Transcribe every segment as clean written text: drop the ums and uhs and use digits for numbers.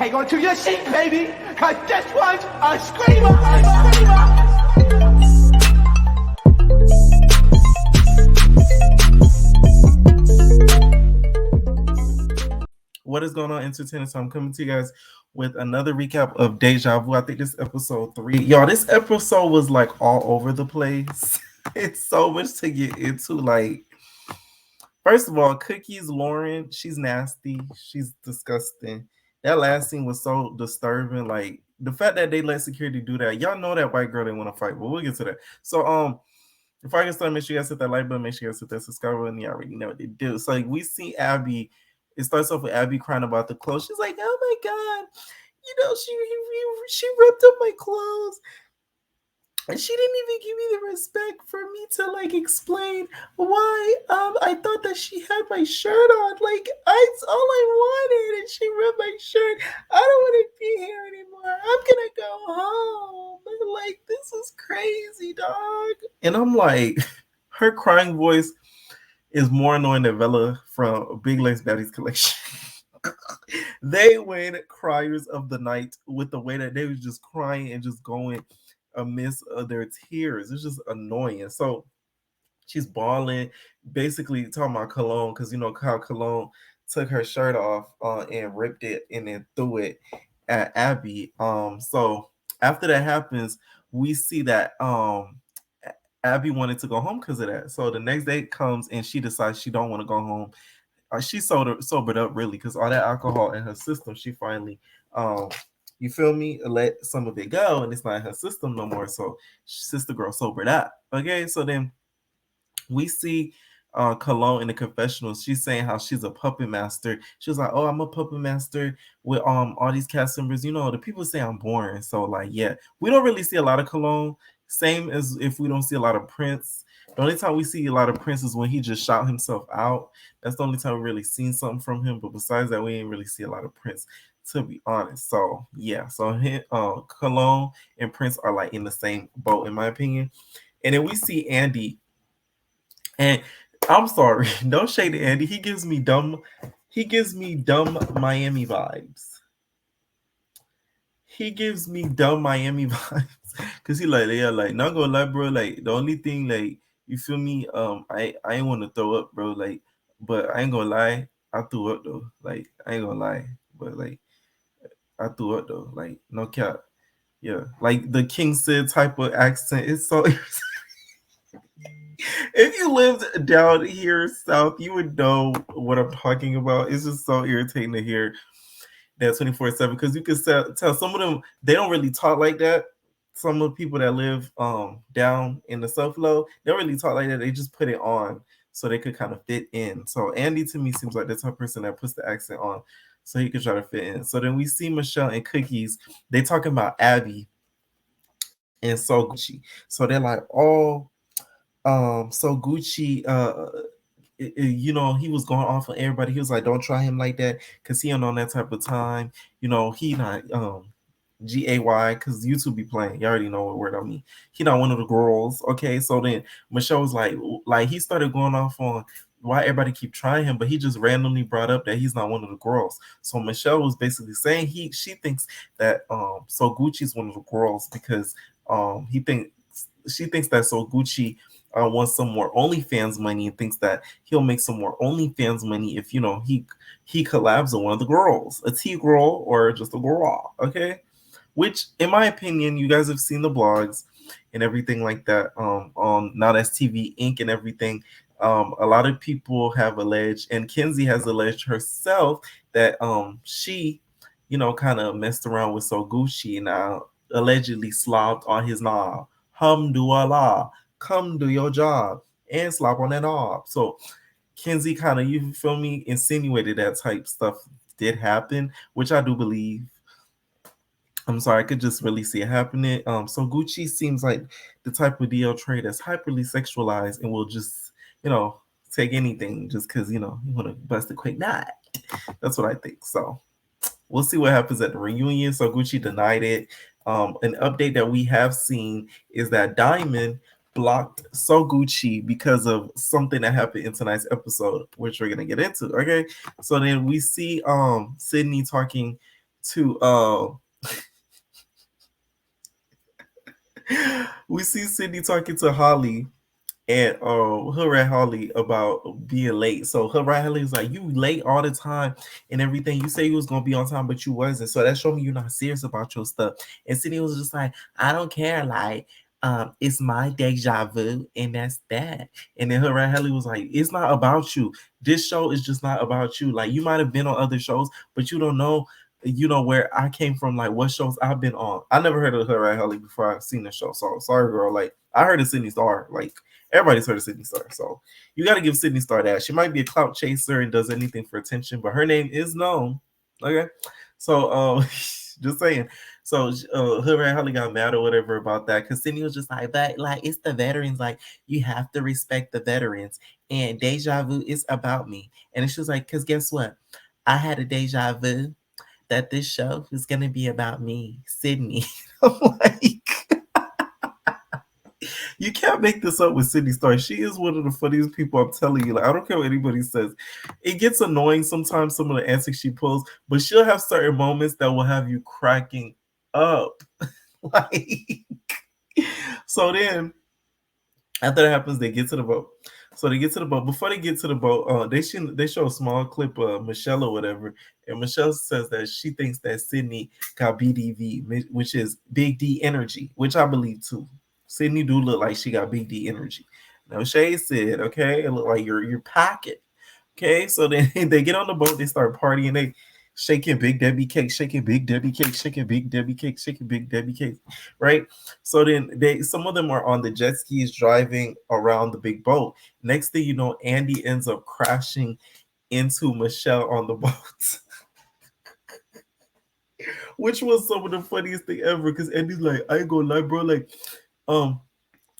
hang on to your seat, baby, cause this one's a screamer, a screamer. What is going on, entertainers? So I'm coming to you guys with another recap of Deja Vu. I think this episode 3. Y'all, this episode was like all over the place. It's so much to get into. Like, first of all, Cookies Lauren, she's nasty. She's disgusting. That last scene was so disturbing. Like, the fact that they let security do that. Y'all know that white girl didn't want to fight, but we'll get to that. So, before I get started, make sure you guys hit that like button, make sure you guys hit that subscribe button. You already know what they do. So, like, we see Abby. It starts off with Abby crying about the clothes. She's like, "Oh my god, she ripped up my clothes, and she didn't even give me the respect for me to like explain why. I thought that she had my shirt on. Like, it's all I wanted, and she ripped my shirt. I don't want to be here anymore. I'm gonna go home. Like, this is crazy, dog." And I'm like, her crying voice is more annoying than Bella from Big Legs Baddies Collection. They win criers of the night with the way that they was just crying and just going amidst their tears. It's just annoying. So she's bawling, basically talking about Cologne, because you know how Cologne took her shirt off and ripped it and then threw it at Abby. So after that happens, we see that Abby wanted to go home because of that. So the next day comes and she decides she don't want to go home. She sobered up really because all that alcohol in her system, she finally, you feel me, let some of it go, and it's not in her system no more. So sister girl sobered up. Okay, so then we see Cologne in the confessionals. She's saying how she's a puppet master. She was like, "Oh, I'm a puppet master with all these cast members. You know, the people say I'm boring." So like, yeah, we don't really see a lot of Cologne. Same as if we don't see a lot of Prince. The only time we see a lot of Prince is when he just shot himself out. That's the only time we really seen something from him. But besides that, we ain't really see a lot of Prince, to be honest. So yeah, so Cologne and Prince are like in the same boat, in my opinion. And then we see Andy, and I'm sorry, don't shade Andy. He gives me dumb Miami vibes. He gives me dumb Miami vibes. Cause he like, yeah, like, not gonna lie, bro. Like, the only thing, like, you feel me? I ain't want to throw up, bro. Like, but I ain't gonna lie, I threw up though. Like, I ain't gonna lie, but like, I threw up though. Like, no cap. Yeah, like the King Sid type of accent. It's so. If you lived down here south, you would know what I'm talking about. It's just so irritating to hear that 24/7 because you can tell some of them, they don't really talk like that. Some of the people that live down in the South Low, they don't really talk like that. They just put it on so they could kind of fit in. So Andy to me seems like the type of person that puts the accent on so he could try to fit in. So then we see Michelle and Cookies. They talking about Abby and So Gucci. So they're like, "Oh, so Gucci, you know, he was going off on everybody. He was like, don't try him like that because he ain't on that type of time. You know, he not GAY because YouTube be playing. You already know what word I mean. He not one of the girls. Okay, so then Michelle was like he started going off on why everybody keep trying him, but he just randomly brought up that he's not one of the girls. So Michelle was basically saying she thinks that So Gucci's one of the girls because she thinks that So Gucci wants some more OnlyFans money and thinks that he'll make some more OnlyFans money if, you know, he collabs with one of the girls, a T girl or just a girl. Okay, which in my opinion, you guys have seen the blogs and everything like that on Now That's TV Inc. and everything. A lot of people have alleged, and Kenzie has alleged herself that she, you know, kind of messed around with So Gucci and allegedly slobbed on his knob. Hamdulillah, come do your job and slap on that knob. So Kenzie kind of, you feel me, insinuated that type stuff did happen, which I do believe. I'm sorry, I could just really see it happening. So Gucci seems like the type of DL trade that's hyperly sexualized and will just, you know, take anything just because, you know, you want to bust a quick nut. That's what I think. So we'll see what happens at the reunion. So Gucci denied it. An update that we have seen is that Diamond blocked So Gucci because of something that happened in tonight's episode, which we're gonna get into. Okay, so then we see Sydney talking to we see Sydney talking to Holly and her and Holly about being late. So her and Holly was like, "You late all the time and everything. You say you was gonna be on time, but you wasn't. So that showed me you're not serious about your stuff." And Sydney was just like, "I don't care. Like, it's my deja vu, and that's that." And then her and Holly was like, "It's not about you. This show is just not about you. Like, you might have been on other shows, but you don't know." You know where I came from, like what shows I've been on. I never heard of her and Holly before I seen the show. So sorry, girl. Like I heard of Sydney Star. Like everybody's heard of Sydney Star. So you got to give Sydney Star that. She might be a clout chaser and does anything for attention, but her name is known. Okay. So just saying. So her and Holly got mad or whatever about that because Sydney was just like, but like it's the veterans, like you have to respect the veterans. And deja vu is about me. And she was like, because guess what? I had a deja vu that this show is gonna be about me, Sydney. I'm like, you can't make this up with Sydney Star. She is one of the funniest people. I'm telling you. Like, I don't care what anybody says. It gets annoying sometimes some of the antics she pulls, but she'll have certain moments that will have you cracking up. Like, so then after that happens, they get to the boat. So they get to the boat. Before they get to the boat, they show a small clip of Michelle or whatever, and Michelle says that she thinks that Sydney got BDV, which is Big D energy, which I believe too. Sydney do look like she got Big D energy. Now Shay said, "Okay, it look like your pocket." Okay, so then they get on the boat, they start partying, they shaking Big Debbie cake, shaking Big Debbie cake, shaking Big Debbie cake, shaking Big Debbie cake, right? So then some of them are on the jet skis driving around the big boat. Next thing you know, Andy ends up crashing into Michelle on the boat. Which was some of the funniest thing ever because Andy's like, I ain't gonna lie, bro, like, um,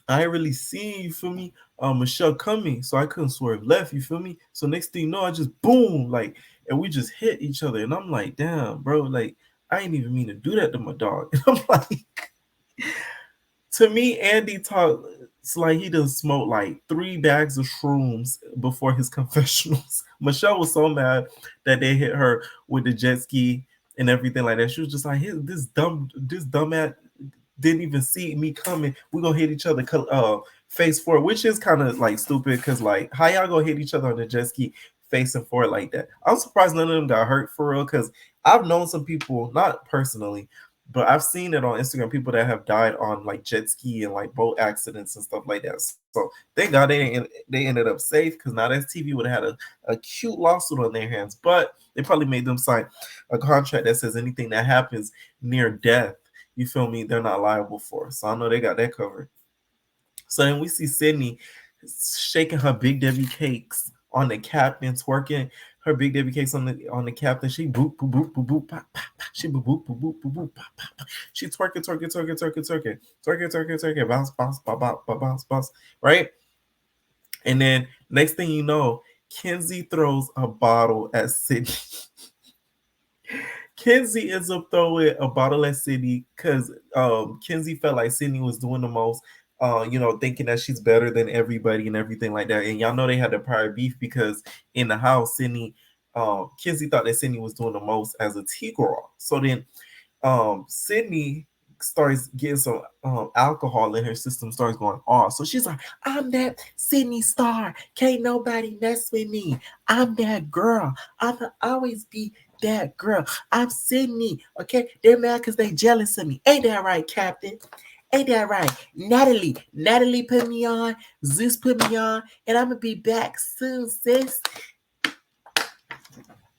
I ain't really seen, you feel me, Michelle coming, so I couldn't swerve left, you feel me? So next thing you know, I just boom, like, and we just hit each other, and I'm like, damn, bro, like, I ain't even mean to do that to my dog. And I'm like, to me, Andy talks like he done smoked like 3 bags of shrooms before his confessionals. Michelle was so mad that they hit her with the jet ski and everything like that. She was just like, this dumbass didn't even see me coming. We're gonna hit each other face forward, which is kind of like stupid because like how y'all gonna hit each other on the jet ski facing forward like that? I'm surprised none of them got hurt for real because I've known some people, not personally, but I've seen it on Instagram, people that have died on like jet ski and like boat accidents and stuff like that. So thank God they ended up safe because now that TV would have had a cute lawsuit on their hands. But they probably made them sign a contract that says anything that happens near death, you feel me, they're not liable for. So I know they got that covered. So then we see Sydney shaking her Big Debbie cakes on the captain, twerking her Big Debbie cakes on the captain. She boop boop boop boop boop pop, pop, pop. She boop boop boop boop boop boop pop, pop, pop. She twerking, twerking, twerking, twerking, twerking, twerking, twerking, twerking, bounce, bounce, bounce, bounce, bounce, bounce, right? And then next thing you know, Kenzie throws a bottle at Sydney. Kenzie ends up throwing a bottle at Sydney because Kenzie felt like Sydney was doing the most, thinking that she's better than everybody and everything like that. And y'all know they had the prior beef because in the house, Kenzie thought that Sydney was doing the most as a T-girl. So then Sydney starts getting some alcohol in her system, starts going off. So she's like, I'm that Sydney Star. Can't nobody mess with me. I'm that girl. I'll always be that girl. I'm Sydney. Okay? They're mad because they jealous of me. Ain't that right, Captain? Ain't that right? Natalie put me on. Zeus put me on. And I'm going to be back soon, sis.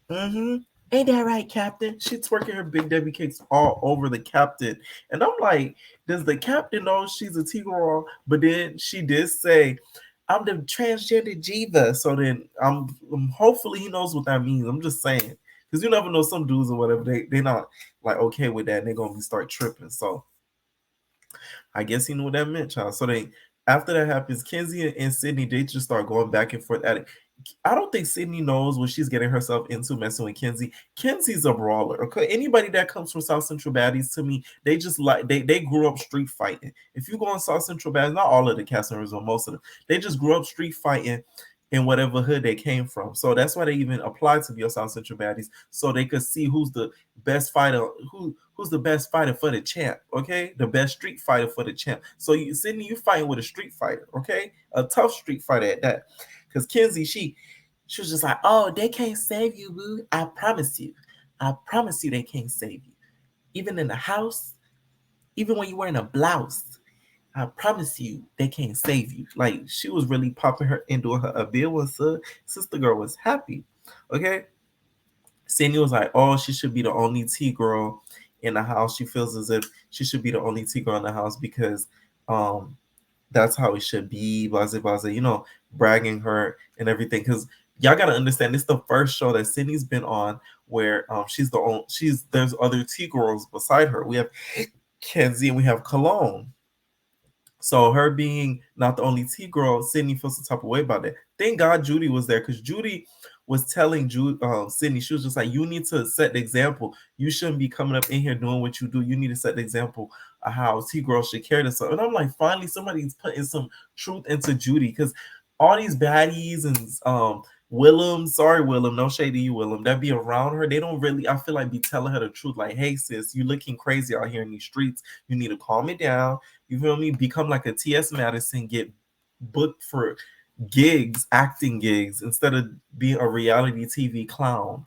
Mm-hmm. Ain't that right, Captain? She twerking her Big Debbie cakes all over the captain. And I'm like, does the captain know she's a T-girl? But then she did say, I'm the transgender Jiva. So then I'm hopefully he knows what that means. I'm just saying. Because you never know, some dudes or whatever, they not like okay with that and they're gonna start tripping. So I guess he knew what that meant, child. So they after that happens, Kenzie and Sydney, they just start going back and forth at it. I don't think Sydney knows what she's getting herself into messing with Kenzie. Kenzie's a brawler. Okay. Anybody that comes from South Central Baddies, to me, they just like they grew up street fighting. If you go on South Central Baddies, not all of the cast members, but most of them, they just grew up street fighting. in whatever hood they came from. So that's why they even applied to be a South Central baddies, so they could see who's the best fighter, who's the best fighter for the champ, okay? The best street fighter for the champ. So you, Sydney, you fighting with a street fighter, okay? A tough street fighter at that. Because Kenzie, she was just like, oh, they can't save you, boo. I promise you. I promise you they can't save you. Even in the house, even when you're wearing a blouse, I promise you, they can't save you. Like, she was really popping her and doing her a bill when sister girl was happy. Okay. Sydney was like, oh, she should be the only T girl in the house. She feels as if she should be the only T girl in the house because um that's how it should be, blah, blah, blah, bragging her and everything. Because y'all gotta understand, this is the first show that Sydney's been on where she's the only, there's other T girls beside her. We have Kenzie and we have Cologne. So her being not the only T girl, Sydney feels some type of way about that. Thank God Judy was there, because Judy was telling Sydney, she was just like, you need to set the example. You shouldn't be coming up in here doing what you do. You need to set the example of how T girls should carry themselves. And I'm like, finally somebody's putting some truth into Judy, because all these baddies and Willem, sorry Willem, no shade to you, Willem, that be around her, they don't really, I feel like, be telling her the truth. Like, hey sis, you looking crazy out here in these streets. You need to calm it down. You feel me? Become like a T.S. Madison, get booked for gigs, acting gigs, instead of being a reality TV clown.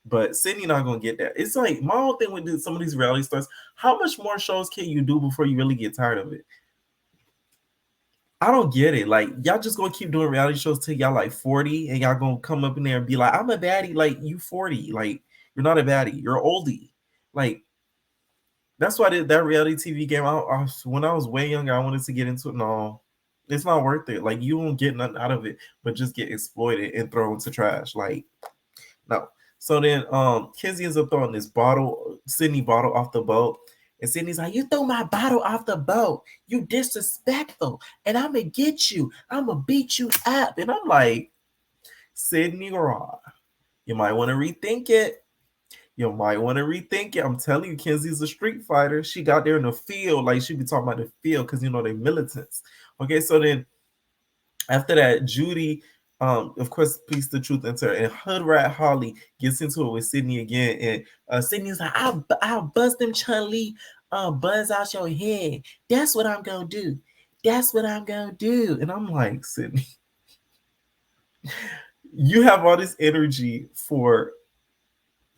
But Sydney not gonna get that. It's like my whole thing with some of these reality stars. How much more shows can you do before you really get tired of it? I don't get it. Like, y'all just gonna keep doing reality shows till y'all like 40, and y'all gonna come up in there and be like, I'm a baddie. Like, you 40. Like, you're not a baddie. You're oldie. Like, that's why that reality TV game, when I was way younger, I wanted to get into it. No, it's not worth it. Like, you won't get nothing out of it, but just get exploited and thrown into trash. Like, no. So then Kenzie ends up throwing this Sydney bottle off the boat. And Sydney's like, you threw my bottle off the boat. You disrespectful. And I'm going to get you. I'm going to beat you up. And I'm like, Sydney Raw, you might want to rethink it. You might want to rethink it. I'm telling you, Kenzie's a street fighter. She got there in the field. Like, she be talking about the field because, they militants. Okay, so then after that, Judy, of course, speaks the truth into her. And Hood Rat Holly gets into it with Sydney again. And Sydney's like, I'll bust them Chun-Li buzz out your head. That's what I'm going to do. That's what I'm going to do. And I'm like, Sydney, you have all this energy for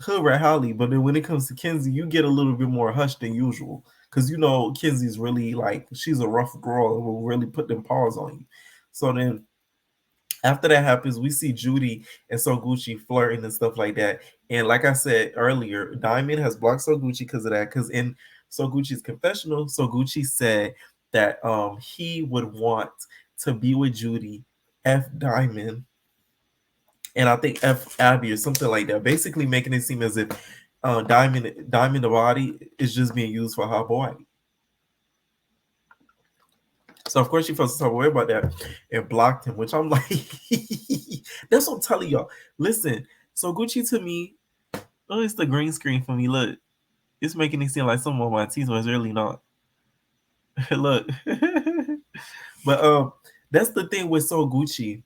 Hood Rat Holly, but then when it comes to Kenzie, you get a little bit more hush than usual. Because Kenzie's really like, she's a rough girl and will really put them paws on you. So then after that happens, we see Judy and So Gucci flirting and stuff like that. And like I said earlier, Diamond has blocked So Gucci because of that. Because in So Gucci's confessional, So Gucci said that he would want to be with Judy, F Diamond, and I think F Abby or something like that. Basically making it seem as if Diamond the body is just being used for her boy. So of course she felt some way about that and blocked him, which I'm like, that's what I'm telling y'all. Listen, So Gucci to me, oh, it's the green screen for me. Look, it's making it seem like some of my teeth was really not. Look, but that's the thing with So Gucci.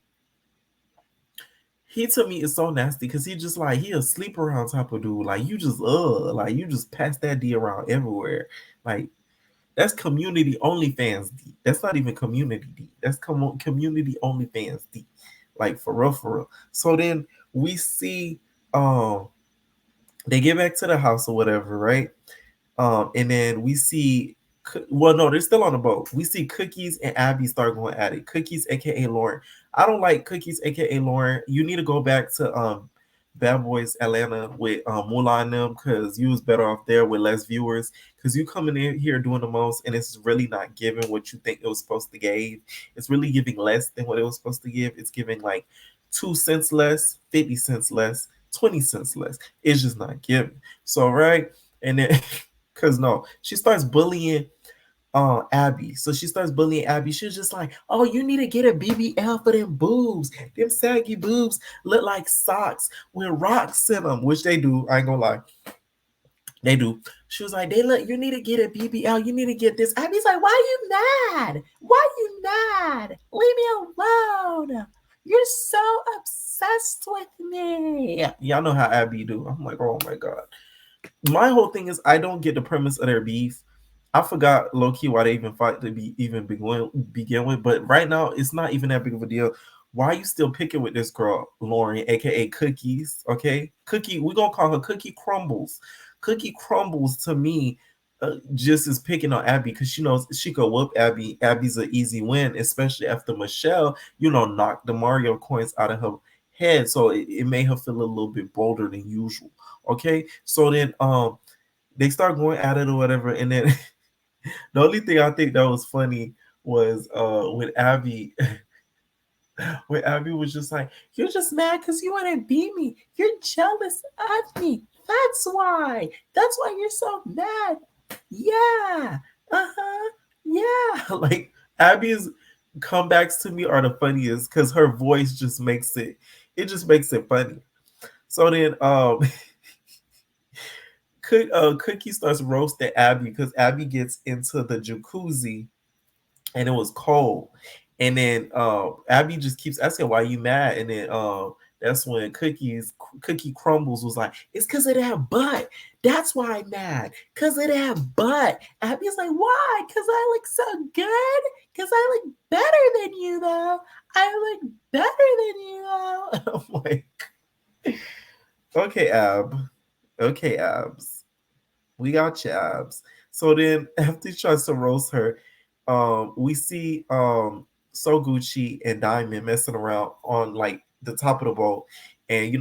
He to me is so nasty because he just like, he a sleep around type of dude. Like, you just pass that D around everywhere. Like, that's community OnlyFans D. That's not even community D. That's community OnlyFans D. Like, for real, for real. So then we see they get back to the house or whatever, right? And then we see, well, no, they're still on the boat. We see Cookies and Abby start going at it. Cookies, aka Lauren. I don't like Cookies, aka Lauren. You need to go back to Bad Boys Atlanta with Moolah and them, because you was better off there with less viewers. Because you coming in here doing the most, and it's really not giving what you think it was supposed to give. It's really giving less than what it was supposed to give. It's giving like 2 cents less, 50 cents less, 20 cents less. It's just not giving. So, right? And then because no, she starts bullying Abby. So she starts bullying Abby. She's just like, oh, you need to get a BBL for them boobs. Them saggy boobs look like socks with rocks in them, which they do. I ain't gonna lie. They do. She was like, you need to get a BBL. You need to get this. Abby's like, why you mad? Why you mad? Leave me alone. You're so obsessed with me. Y'all know how Abby do. I'm like, oh my god. My whole thing is I don't get the premise of their beef. I forgot low key why they even fight to be even begin with, but right now it's not even that big of a deal. Why are you still picking with this girl, Lauren, aka Cookies? Okay, Cookie, we're gonna call her Cookie Crumbles. Cookie Crumbles to me just is picking on Abby because she knows she could whoop Abby. Abby's an easy win, especially after Michelle, knocked the Mario coins out of her head. So it made her feel a little bit bolder than usual. Okay, so then they start going at it or whatever, and then the only thing I think that was funny was when Abby when Abby was just like, "You're just mad because you want to beat me. You're jealous of me. That's why. That's why you're so mad. Yeah. Uh-huh. Yeah." Like Abby's comebacks to me are the funniest because her voice just makes it funny. So then Cookie starts roasting Abby because Abby gets into the jacuzzi and it was cold. And then Abby just keeps asking why you mad. And then that's when Cookie Crumbles was like, it's because of that butt. That's why I'm mad. Because of that butt. Abby's like, why? Because I look so good? Because I look better than you though. I look better than you though. I'm like, okay, Okay, Abs. We got Chabs. So then after he tries to roast her, we see So Gucci and Diamond messing around on like the top of the boat. And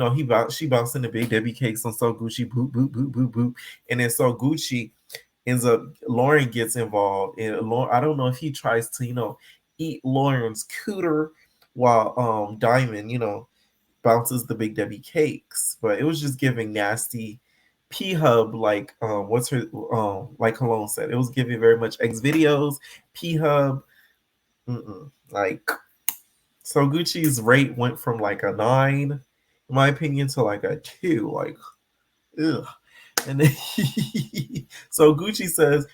she bouncing the big Debbie cakes on So Gucci, boop, boop, boop, boop, boop. And then So Gucci ends up Lauren gets involved. And Lauren, I don't know if he tries to, eat Lauren's cooter while Diamond, bounces the Big Debbie cakes. But it was just giving nasty P Hub, like what's her like Cologne said. It was giving very much X videos, P Hub. Like So Gucci's rate went from like a 9, in my opinion, to like a 2. Like, ugh. And then so Gucci says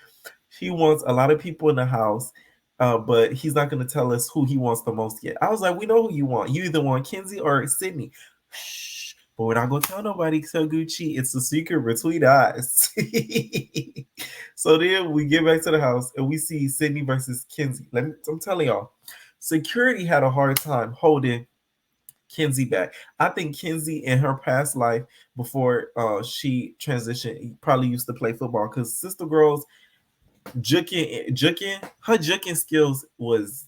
he wants a lot of people in the house, but he's not going to tell us who he wants the most yet. I was like, we know who you want. You either want Kenzie or Sydney. Shh, but we're not going to tell nobody. So Gucci, it's a secret between us. So then we get back to the house and we see Sydney versus Kenzie. I'm telling y'all, security had a hard time holding Kenzie back. I think Kenzie in her past life before she transitioned probably used to play football because Sister Girls her juking skills was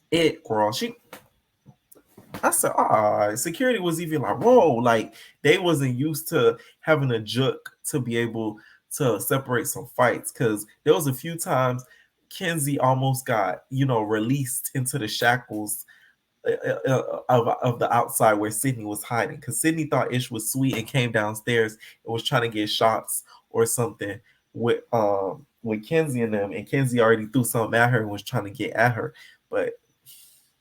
it, girl. I said, security was even like, whoa, like they wasn't used to having a juke to be able to separate some fights because there was a few times Kenzie almost got, released into the shackles of the outside where Sydney was hiding because Sydney thought Ish was sweet and came downstairs and was trying to get shots or something with Kenzie and them, and Kenzie already threw something at her and was trying to get at her. But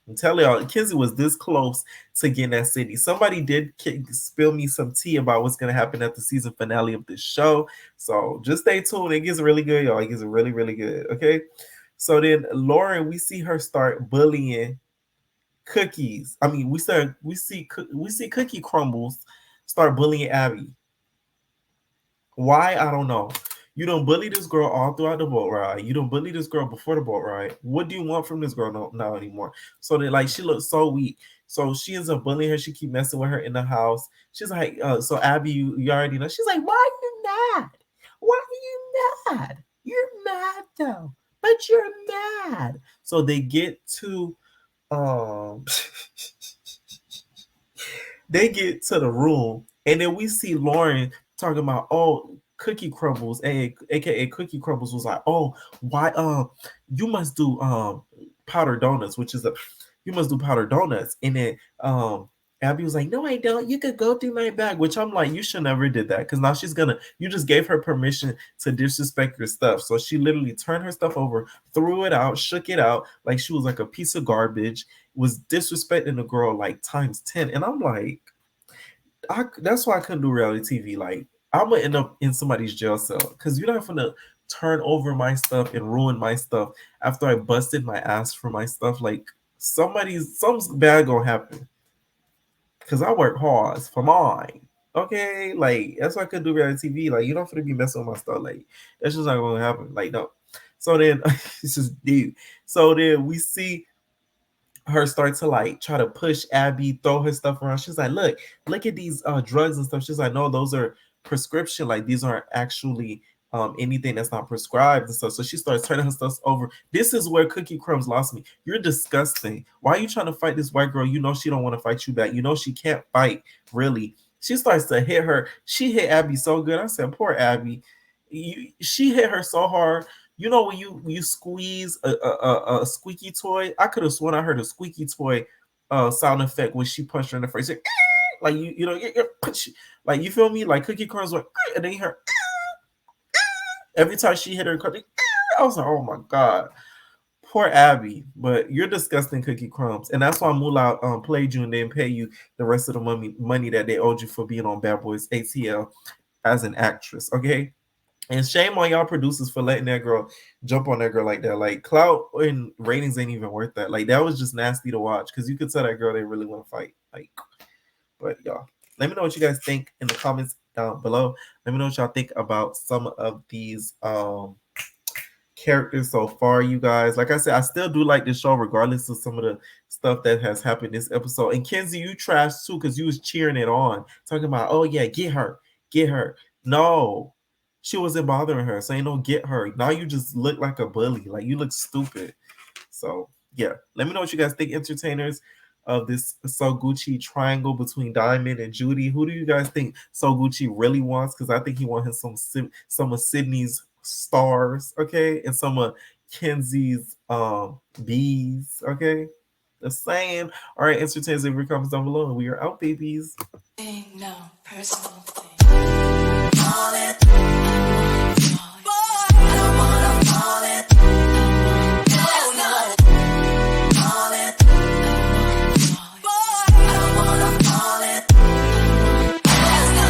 I'm telling y'all, Kenzie was this close to getting at Sydney. Somebody did spill me some tea about what's going to happen at the season finale of this show. So just stay tuned. It gets really good, y'all. It gets really, really good. Okay. So then Lauren, we see her start bullying Cookies. I mean, we see Cookie Crumbles start bullying Abby. Why? I don't know. You don't bully this girl all throughout the boat ride. You don't bully this girl before the boat ride. What do you want from this girl now anymore? So that like she looks so weak. So she ends up bullying her. She keep messing with her in the house. She's like, so Abby, you already know. She's like, why are you mad? Why are you mad? You're mad though, but you're mad. So they get to um they get to the room and then we see Lauren talking about Cookie Crumbles, aka Cookie Crumbles was like, oh, why you must do powder donuts, which is you must do powder donuts. And then Abby was like, no, I don't. You could go through my bag, which I'm like, you should never did that because now you just gave her permission to disrespect your stuff. So she literally turned her stuff over, threw it out, shook it out like she was like a piece of garbage, was disrespecting the girl like times 10. And I'm like, that's why I couldn't do reality TV. Like, I'm gonna end up in somebody's jail cell because you're not gonna turn over my stuff and ruin my stuff after I busted my ass for my stuff. Like something's bad gonna happen. Cause I work hard for mine. Okay, like that's why I could do reality TV. Like you don't have to be messing with my stuff. Like that's just not gonna happen. Like no. So then it's just dude. So then we see her start to like try to push Abby, throw her stuff around. She's like, look at these drugs and stuff. She's like, no, those are prescription. Like these aren't actually anything that's not prescribed and stuff. So she starts turning her stuff over. This is where Cookie Crumbs lost me. You're disgusting. Why are you trying to fight this white girl? You know she don't want to fight you back. You know she can't fight, really. She starts to hit her. She hit Abby so good. I said, poor Abby. She hit her so hard. You know when you squeeze a squeaky toy, I could have sworn I heard a squeaky toy sound effect when she punched her in the face. Like you know, like you feel me? Like Cookie Crumbs went, and then her every time she hit her, I was like, oh my god, poor Abby. But you're disgusting, Cookie Crumbs, and that's why Moolah played you and didn't pay you the rest of the money that they owed you for being on Bad Boys ATL as an actress. Okay. And shame on y'all producers for letting that girl jump on that girl like that. Like clout and ratings ain't even worth that. Like that was just nasty to watch because you could tell that girl they really want to fight. Like, but y'all, let me know what you guys think in the comments down below. Let me know what y'all think about some of these characters so far, you guys. Like I said, I still do like this show regardless of some of the stuff that has happened this episode. And Kenzie, you trashed too because you was cheering it on, talking about, oh yeah, get her. No, she wasn't bothering her, so ain't no get her. Now you just look like a bully. Like you look stupid. So yeah, let me know what you guys think, entertainers, of this So Gucci triangle between Diamond and Judy. Who do you guys think So Gucci really wants? Because I think he wants some of Sydney's stars, okay, and some of Kenzie's bees, okay. The same. All right, entertainers, leave your comments down below, and we are out, babies. No personal thing.